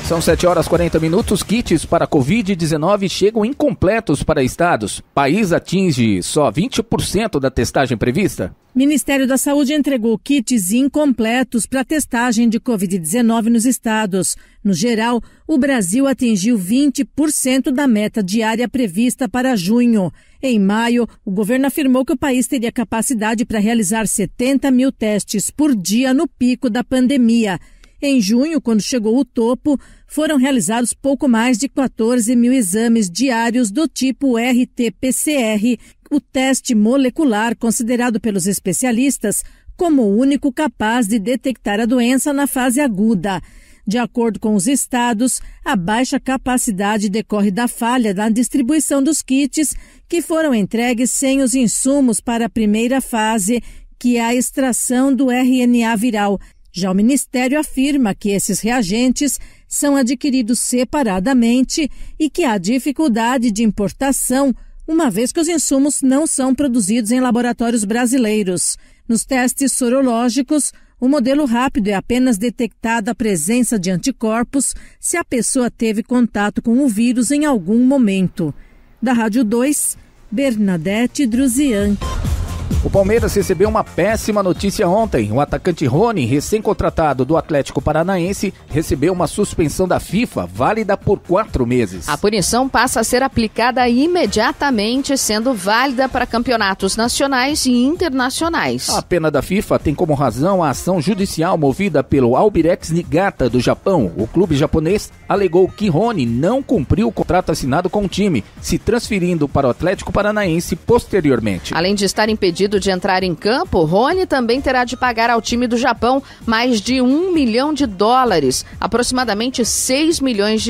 São 7h40. Kits para Covid-19 chegam incompletos para estados. País atinge só 20% da testagem prevista. Ministério da Saúde entregou kits incompletos para testagem de Covid-19 nos estados. No geral, o Brasil atingiu 20% da meta diária prevista para junho. Em maio, o governo afirmou que o país teria capacidade para realizar 70 mil testes por dia no pico da pandemia. Em junho, quando chegou o topo, foram realizados pouco mais de 14 mil exames diários do tipo RT-PCR, o teste molecular considerado pelos especialistas como o único capaz de detectar a doença na fase aguda. De acordo com os estados, a baixa capacidade decorre da falha na distribuição dos kits que foram entregues sem os insumos para a primeira fase, que é a extração do RNA viral. Já o Ministério afirma que esses reagentes são adquiridos separadamente e que há dificuldade de importação, uma vez que os insumos não são produzidos em laboratórios brasileiros. Nos testes sorológicos, o modelo rápido é apenas detectada a presença de anticorpos se a pessoa teve contato com o vírus em algum momento. Da Rádio 2, Bernadette Druzian. O Palmeiras recebeu uma péssima notícia ontem. O atacante Rony, recém-contratado do Atlético Paranaense, recebeu uma suspensão da FIFA, válida por 4 meses. A punição passa a ser aplicada imediatamente, sendo válida para campeonatos nacionais e internacionais. A pena da FIFA tem como razão a ação judicial movida pelo Albirex Niigata do Japão. O clube japonês alegou que Rony não cumpriu o contrato assinado com o time, se transferindo para o Atlético Paranaense posteriormente. Além de estar impedido de entrar em campo, Rony também terá de pagar ao time do Japão mais de $1 milhão, aproximadamente R$6 milhões,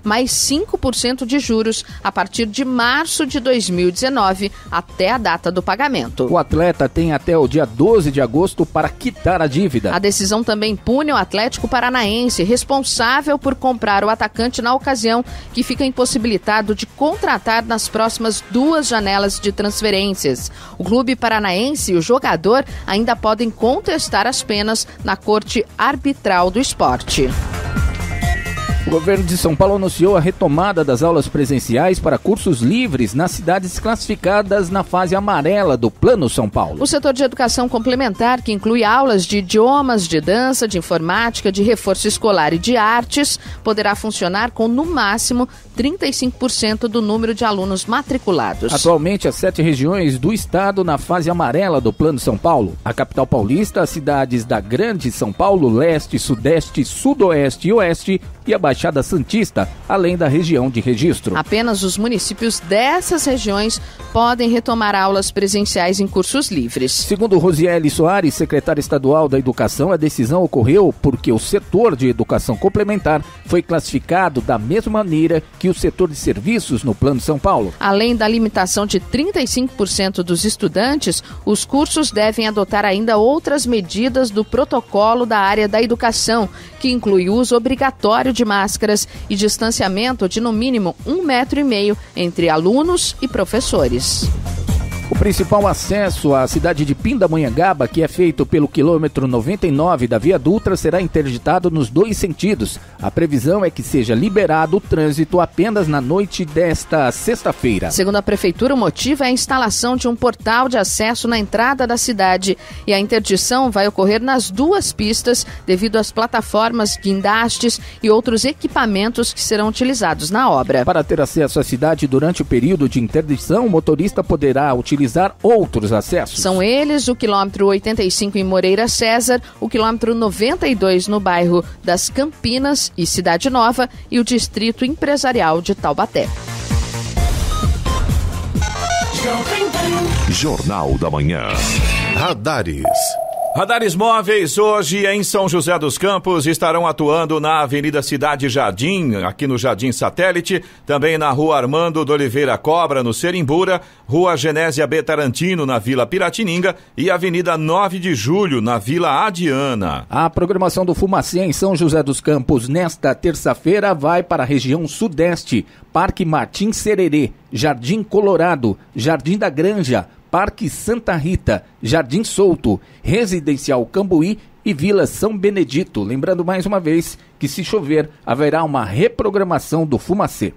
mais 5% de juros a partir de março de 2019 até a data do pagamento. O atleta tem até o dia 12 de agosto para quitar a dívida. A decisão também pune o Atlético Paranaense, responsável por comprar o atacante na ocasião, que fica impossibilitado de contratar nas próximas 2 janelas de transferências. O clube paranaense e o jogador ainda podem contestar as penas na Corte Arbitral do Esporte. O governo de São Paulo anunciou a retomada das aulas presenciais para cursos livres nas cidades classificadas na fase amarela do Plano São Paulo. O setor de educação complementar, que inclui aulas de idiomas, de dança, de informática, de reforço escolar e de artes, poderá funcionar com, no máximo, 35% do número de alunos matriculados. Atualmente, as 7 regiões do estado na fase amarela do Plano São Paulo: a capital paulista, as cidades da Grande São Paulo, Leste, Sudeste, Sudoeste e Oeste e a Baixada Santista, além da região de registro. Apenas os municípios dessas regiões podem retomar aulas presenciais em cursos livres. Segundo Rosiele Soares, secretária estadual da Educação, a decisão ocorreu porque o setor de educação complementar foi classificado da mesma maneira que o setor de serviços no Plano São Paulo. Além da limitação de 35% dos estudantes, os cursos devem adotar ainda outras medidas do protocolo da área da educação, que inclui o uso obrigatório de máscaras e distanciamento de no mínimo 1,5 metro entre alunos e professores. O principal acesso à cidade de Pindamonhangaba, que é feito pelo quilômetro 99 da Via Dutra, será interditado nos 2 sentidos. A previsão é que seja liberado o trânsito apenas na noite desta sexta-feira. Segundo a Prefeitura, o motivo é a instalação de um portal de acesso na entrada da cidade e a interdição vai ocorrer nas 2 pistas devido às plataformas, guindastes e outros equipamentos que serão utilizados na obra. Para ter acesso à cidade durante o período de interdição, o motorista poderá utilizar outros acessos. São eles o quilômetro 85 em Moreira César, o quilômetro 92 no bairro das Campinas e Cidade Nova e o distrito empresarial de Taubaté. Jornal da Manhã. Radares. Radares móveis hoje em São José dos Campos estarão atuando na Avenida Cidade Jardim, aqui no Jardim Satélite, também na Rua Armando de Oliveira Cobra, no Serimbura, Rua Genésia B. Tarantino, na Vila Piratininga e Avenida 9 de Julho, na Vila Adiana. A programação do Fumacê em São José dos Campos nesta terça-feira vai para a região Sudeste, Parque Martim Sererê, Jardim Colorado, Jardim da Granja, Parque Santa Rita, Jardim Souto, Residencial Cambuí e Vila São Benedito. Lembrando mais uma vez que se chover, haverá uma reprogramação do Fumacê.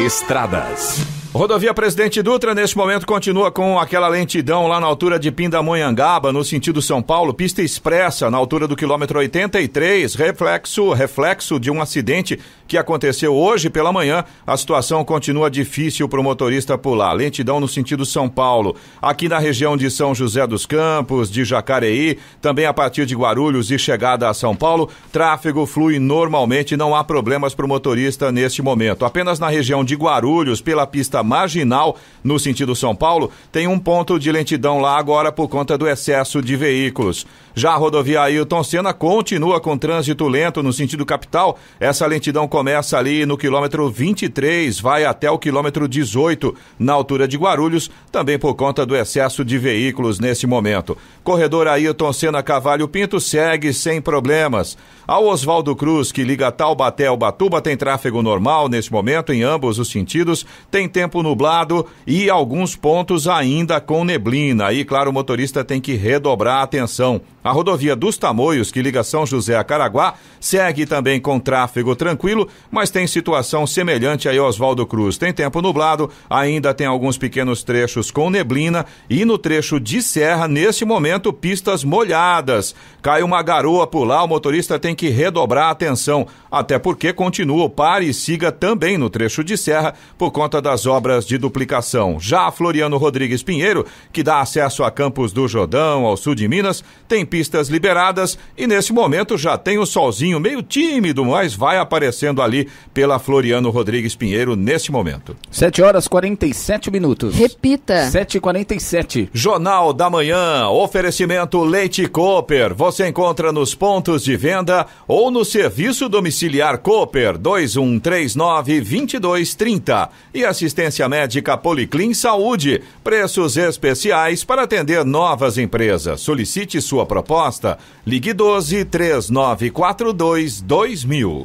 Estradas. Rodovia Presidente Dutra, neste momento, continua com aquela lentidão lá na altura de Pindamonhangaba, no sentido São Paulo, pista expressa, na altura do quilômetro 83, reflexo de um acidente que aconteceu hoje pela manhã. A situação continua difícil para o motorista pular. Lentidão no sentido São Paulo. Aqui na região de São José dos Campos, de Jacareí, também a partir de Guarulhos e chegada a São Paulo, tráfego flui normalmente, não há problemas para o motorista neste momento. Apenas na região de Guarulhos, pela pista marginal, no sentido São Paulo, tem um ponto de lentidão lá agora por conta do excesso de veículos. Já a rodovia Ailton Senna continua com trânsito lento no sentido capital. Essa lentidão começa ali no quilômetro 23, vai até o quilômetro 18, na altura de Guarulhos, também por conta do excesso de veículos nesse momento. Corredor Ailton Senna Cavalho Pinto segue sem problemas. Ao Oswaldo Cruz, que liga Taubaté ao Batuba, tem tráfego normal nesse momento em ambos os sentidos. Tem tempo tempo nublado e alguns pontos ainda com neblina. Aí, claro, o motorista tem que redobrar a atenção. A rodovia dos Tamoios, que liga São José a Caraguá, segue também com tráfego tranquilo, mas tem situação semelhante aí Oswaldo Cruz. Tem tempo nublado, ainda tem alguns pequenos trechos com neblina e no trecho de serra, nesse momento, pistas molhadas. Cai uma garoa por lá, o motorista tem que redobrar a atenção, até porque continua o pare e siga também no trecho de serra por conta das obras de duplicação. Já a Floriano Rodrigues Pinheiro, que dá acesso a Campos do Jordão, ao sul de Minas, tem pistas liberadas e nesse momento já tem o solzinho meio tímido, mas vai aparecendo ali pela Floriano Rodrigues Pinheiro nesse momento. 7h47. Repita. 7h47. Jornal da Manhã, oferecimento Leite Cooper. Você encontra nos pontos de venda ou no serviço domiciliar Cooper 2139-2230. E assistência médica Policlin Saúde. Preços especiais para atender novas empresas. Solicite sua proposta. Ligue 12-3942-2000.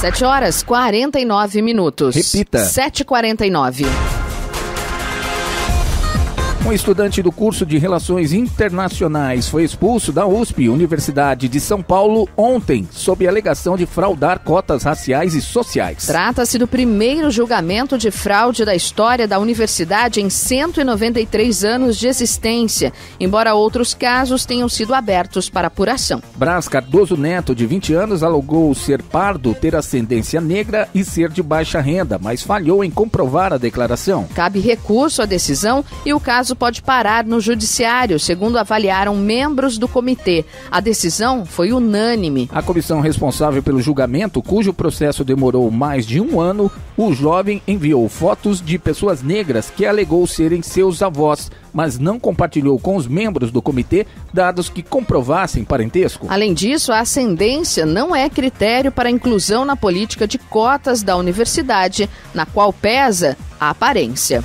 7h49. Repita. 7h49. Um estudante do curso de Relações Internacionais foi expulso da USP, Universidade de São Paulo, ontem, sob alegação de fraudar cotas raciais e sociais. Trata-se do primeiro julgamento de fraude da história da universidade em 193 anos de existência, embora outros casos tenham sido abertos para apuração. Brás Cardoso Neto, de 20 anos, alegou ser pardo, ter ascendência negra e ser de baixa renda, mas falhou em comprovar a declaração. Cabe recurso à decisão e o caso pode parar no judiciário, segundo avaliaram membros do comitê. A decisão foi unânime. A comissão responsável pelo julgamento, cujo processo demorou mais de um ano, o jovem enviou fotos de pessoas negras que alegou serem seus avós, mas não compartilhou com os membros do comitê dados que comprovassem parentesco. Além disso, a ascendência não é critério para inclusão na política de cotas da universidade, na qual pesa a aparência.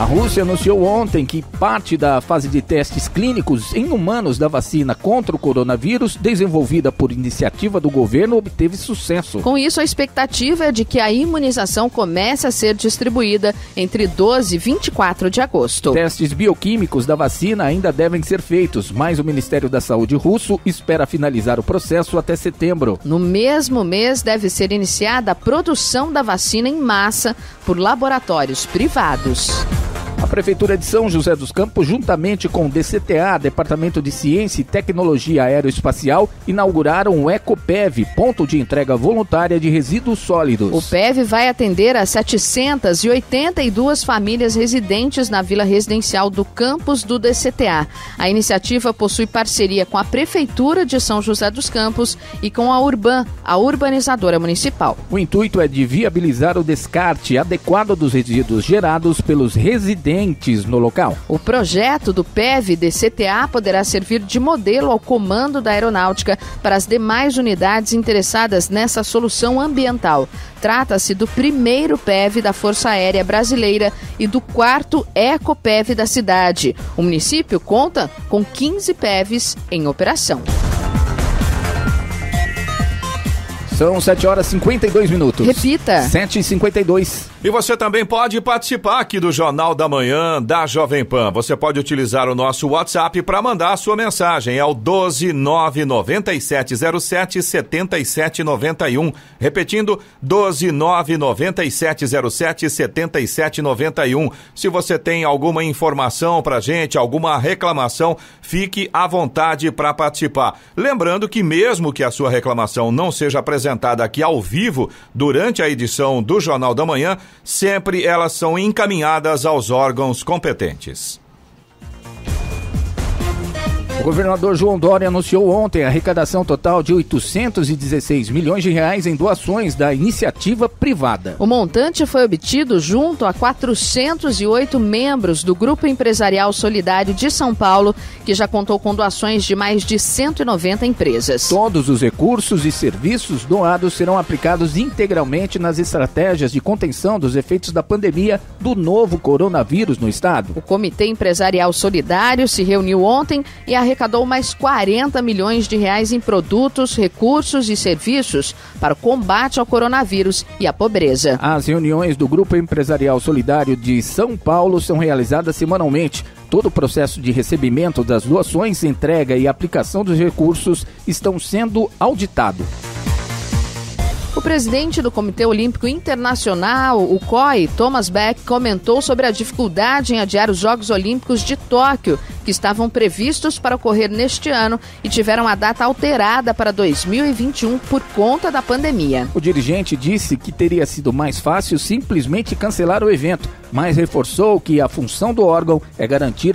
A Rússia anunciou ontem que parte da fase de testes clínicos em humanos da vacina contra o coronavírus, desenvolvida por iniciativa do governo, obteve sucesso. Com isso, a expectativa é de que a imunização comece a ser distribuída entre 12 e 24 de agosto. Testes bioquímicos da vacina ainda devem ser feitos, mas o Ministério da Saúde russo espera finalizar o processo até setembro. No mesmo mês, deve ser iniciada a produção da vacina em massa por laboratórios privados. A Prefeitura de São José dos Campos, juntamente com o DCTA, Departamento de Ciência e Tecnologia Aeroespacial, inauguraram o EcoPev, ponto de entrega voluntária de resíduos sólidos. O PEV vai atender a 782 famílias residentes na Vila Residencial do campus do DCTA. A iniciativa possui parceria com a Prefeitura de São José dos Campos e com a Urban, a urbanizadora municipal. O intuito é de viabilizar o descarte adequado dos resíduos gerados pelos residentes no local. O projeto do PEV-DCTA poderá servir de modelo ao comando da aeronáutica para as demais unidades interessadas nessa solução ambiental. Trata-se do primeiro PEV da Força Aérea Brasileira e do quarto EcoPev da cidade. O município conta com 15 PEVs em operação. São 7h52. Repita. 7h52. E você também pode participar aqui do Jornal da Manhã da Jovem Pan. Você pode utilizar o nosso WhatsApp para mandar a sua mensagem. É o 12997077791. Repetindo, 12997077791. Se você tem alguma informação para gente, alguma reclamação, fique à vontade para participar. Lembrando que mesmo que a sua reclamação não seja apresentada aqui ao vivo durante a edição do Jornal da Manhã, sempre elas são encaminhadas aos órgãos competentes. O governador João Dória anunciou ontem a arrecadação total de 816 milhões de reais em doações da iniciativa privada. O montante foi obtido junto a 408 membros do Grupo Empresarial Solidário de São Paulo, que já contou com doações de mais de 190 empresas. Todos os recursos e serviços doados serão aplicados integralmente nas estratégias de contenção dos efeitos da pandemia do novo coronavírus no estado. O Comitê Empresarial Solidário se reuniu ontem e arrecadou mais 40 milhões de reais em produtos, recursos e serviços para o combate ao coronavírus e à pobreza. As reuniões do Grupo Empresarial Solidário de São Paulo são realizadas semanalmente. Todo o processo de recebimento das doações, entrega e aplicação dos recursos estão sendo auditados. O presidente do Comitê Olímpico Internacional, o COI, Thomas Bach, comentou sobre a dificuldade em adiar os Jogos Olímpicos de Tóquio, que estavam previstos para ocorrer neste ano e tiveram a data alterada para 2021 por conta da pandemia. O dirigente disse que teria sido mais fácil simplesmente cancelar o evento, mas reforçou que a função do órgão é garantir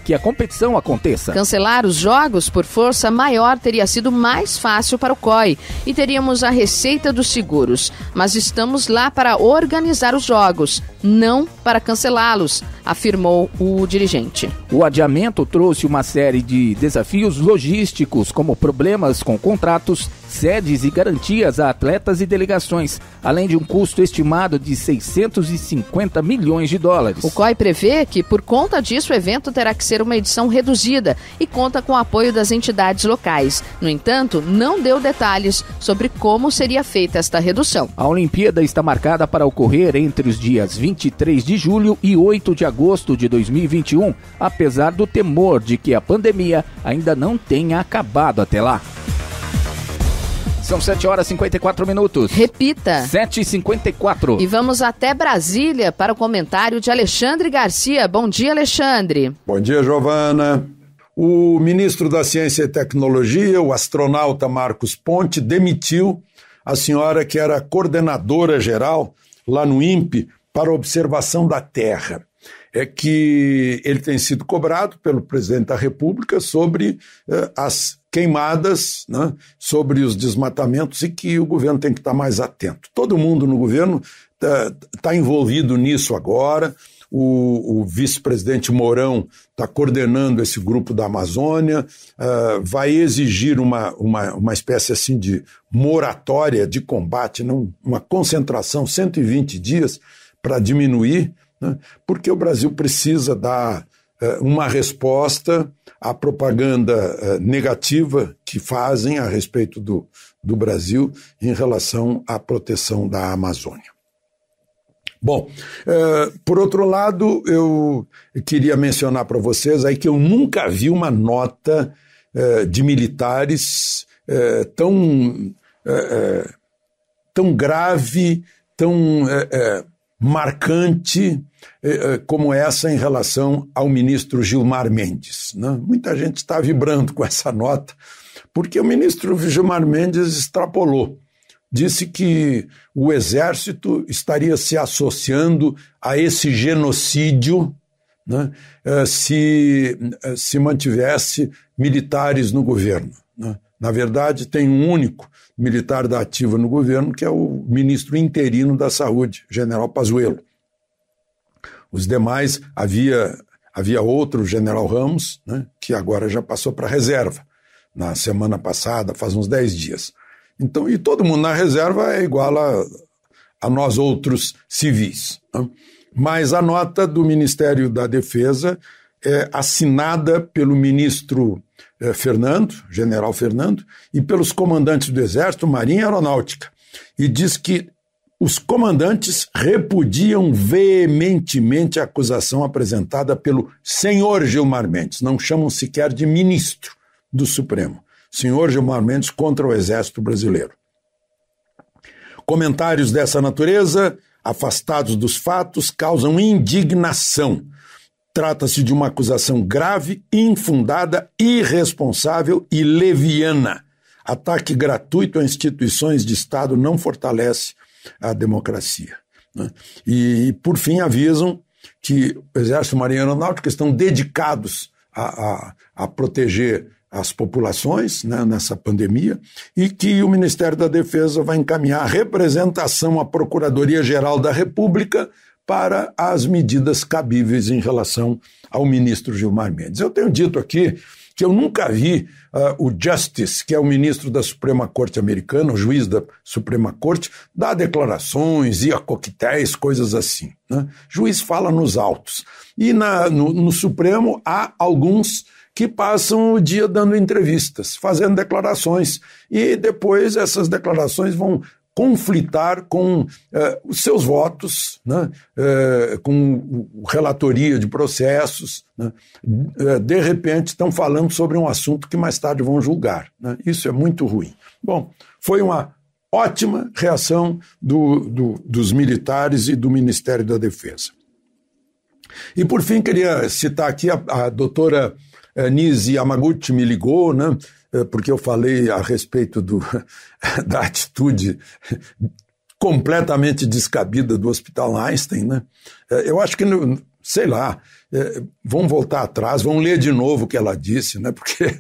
que a competição aconteça. Cancelar os jogos por força maior teria sido mais fácil para o COI e teríamos a receita dos seguros, mas estamos lá para organizar os jogos, não para cancelá-los, afirmou o dirigente. O adiamento trouxe uma série de desafios logísticos, como problemas com contratos, sedes e garantias a atletas e delegações, além de um custo estimado de 650 milhões de dólares. O COI prevê que, por conta disso, o evento terá que ser uma edição reduzida e conta com o apoio das entidades locais. No entanto, não deu detalhes sobre como seria feita esta redução. A Olimpíada está marcada para ocorrer entre os dias 23 de julho e 8 de agosto de 2021, apesar do temor de que a pandemia ainda não tenha acabado até lá. São 7h54. Repita. 7h54. E vamos até Brasília para o comentário de Alexandre Garcia. Bom dia, Alexandre. Bom dia, Giovana. O ministro da Ciência e Tecnologia, o astronauta Marcos Pontes, demitiu a senhora que era coordenadora geral lá no INPE para observação da Terra. É que ele tem sido cobrado pelo presidente da República sobre as queimadas, né, sobre os desmatamentos e que o governo tem que estar mais atento. Todo mundo no governo está envolvido nisso agora. O vice-presidente Mourão está coordenando esse grupo da Amazônia, vai exigir uma espécie assim de moratória de combate, não, uma concentração, 120 dias para diminuir, né, porque o Brasil precisa dar uma resposta à propaganda negativa que fazem a respeito do Brasil em relação à proteção da Amazônia. Bom, por outro lado, eu queria mencionar para vocês aí que eu nunca vi uma nota de militares tão grave, tão marcante como essa em relação ao ministro Gilmar Mendes, né? Muita gente está vibrando com essa nota, porque o ministro Gilmar Mendes extrapolou. Disse que o Exército estaria se associando a esse genocídio, né, se mantivesse militares no governo, né? Na verdade, tem um único militar da ativa no governo, que é o ministro interino da Saúde, general Pazuello. Os demais, havia outro, general Ramos, né, que agora já passou para a reserva, na semana passada, faz uns 10 dias. Então, e todo mundo na reserva é igual a nós outros civis, né? Mas a nota do Ministério da Defesa é assinada pelo ministro Fernando, general Fernando, e pelos comandantes do Exército, Marinha e Aeronáutica, e diz que os comandantes repudiam veementemente a acusação apresentada pelo senhor Gilmar Mendes, não chamam sequer de ministro do Supremo, senhor Gilmar Mendes contra o Exército Brasileiro. Comentários dessa natureza, afastados dos fatos, causam indignação. Trata-se de uma acusação grave, infundada, irresponsável e leviana. Ataque gratuito a instituições de Estado não fortalece a democracia, né? E, por fim, avisam que o Exército, Marinha e Aeronáutica estão dedicados a proteger as populações, né, nessa pandemia, e que o Ministério da Defesa vai encaminhar representação à Procuradoria-Geral da República para as medidas cabíveis em relação ao ministro Gilmar Mendes. Eu tenho dito aqui que eu nunca vi o Justice, que é o ministro da Suprema Corte americana, o juiz da Suprema Corte, dar declarações, ir a coquetéis, coisas assim, né? Juiz fala nos autos. E no Supremo há alguns que passam o dia dando entrevistas, fazendo declarações, e depois essas declarações vão conflitar com os seus votos, né, com relatoria de processos, né, de repente estão falando sobre um assunto que mais tarde vão julgar, né? Isso é muito ruim. Bom, foi uma ótima reação dos militares e do Ministério da Defesa. E por fim queria citar aqui a doutora Nise Yamaguchi me ligou, né, porque eu falei a respeito da atitude completamente descabida do Hospital Einstein, né? Eu acho que, sei lá, vão voltar atrás, vão ler de novo o que ela disse, né? Porque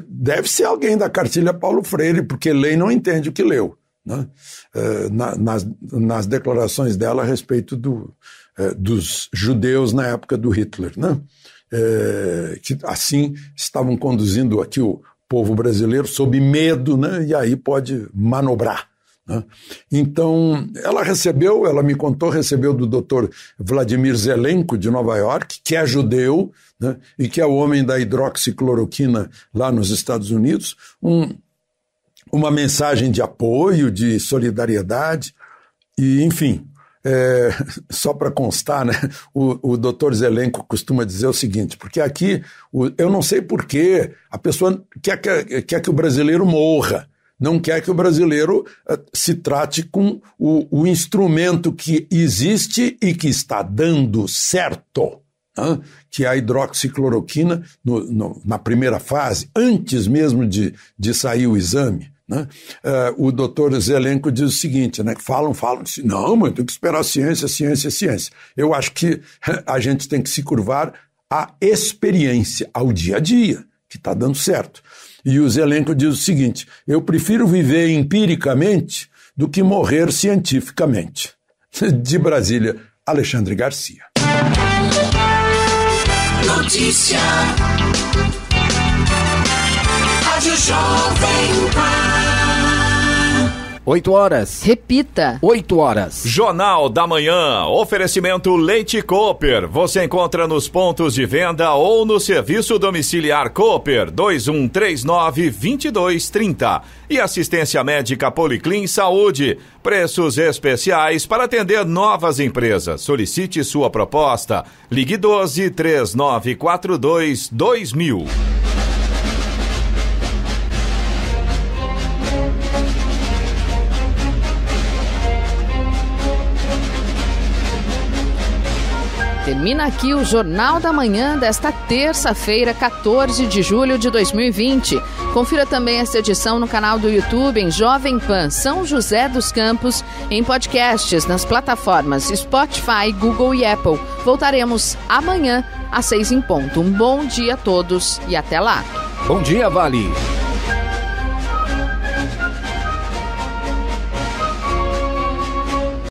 deve ser alguém da cartilha Paulo Freire, porque lê e não entende o que leu, né? Nas declarações dela a respeito dos judeus na época do Hitler, né? Que assim estavam conduzindo aqui o povo brasileiro sob medo, né? E aí pode manobrar, né? Então, ela me contou, recebeu do Dr. Vladimir Zelenko, de Nova York, que é judeu, né? E que é o homem da hidroxicloroquina lá nos Estados Unidos, uma mensagem de apoio, de solidariedade, e enfim. Só para constar, né, o doutor Zelenko costuma dizer o seguinte, porque aqui, eu não sei por que a pessoa quer que o brasileiro morra, não quer que o brasileiro se trate com o instrumento que existe e que está dando certo, né, que é a hidroxicloroquina na primeira fase, antes mesmo de sair o exame. Né? O doutor Zelenko diz o seguinte, né? Falam, não, mas tem que esperar ciência. Eu acho que a gente tem que se curvar à experiência, ao dia a dia, que está dando certo. E o Zelenko diz o seguinte, eu prefiro viver empiricamente do que morrer cientificamente. De Brasília, Alexandre Garcia. Notícia. Rádio Jovem Pan. 8 horas. Repita. 8 horas. Jornal da Manhã. Oferecimento Leite Cooper. Você encontra nos pontos de venda ou no serviço domiciliar Cooper 2139-2230. E assistência médica Policlin Saúde. Preços especiais para atender novas empresas. Solicite sua proposta. Ligue 12-3942-2000. Termina aqui o Jornal da Manhã desta terça-feira, 14 de julho de 2020. Confira também esta edição no canal do YouTube em Jovem Pan São José dos Campos, em podcasts nas plataformas Spotify, Google e Apple. Voltaremos amanhã às 6 em ponto. Um bom dia a todos e até lá. Bom dia, Vale.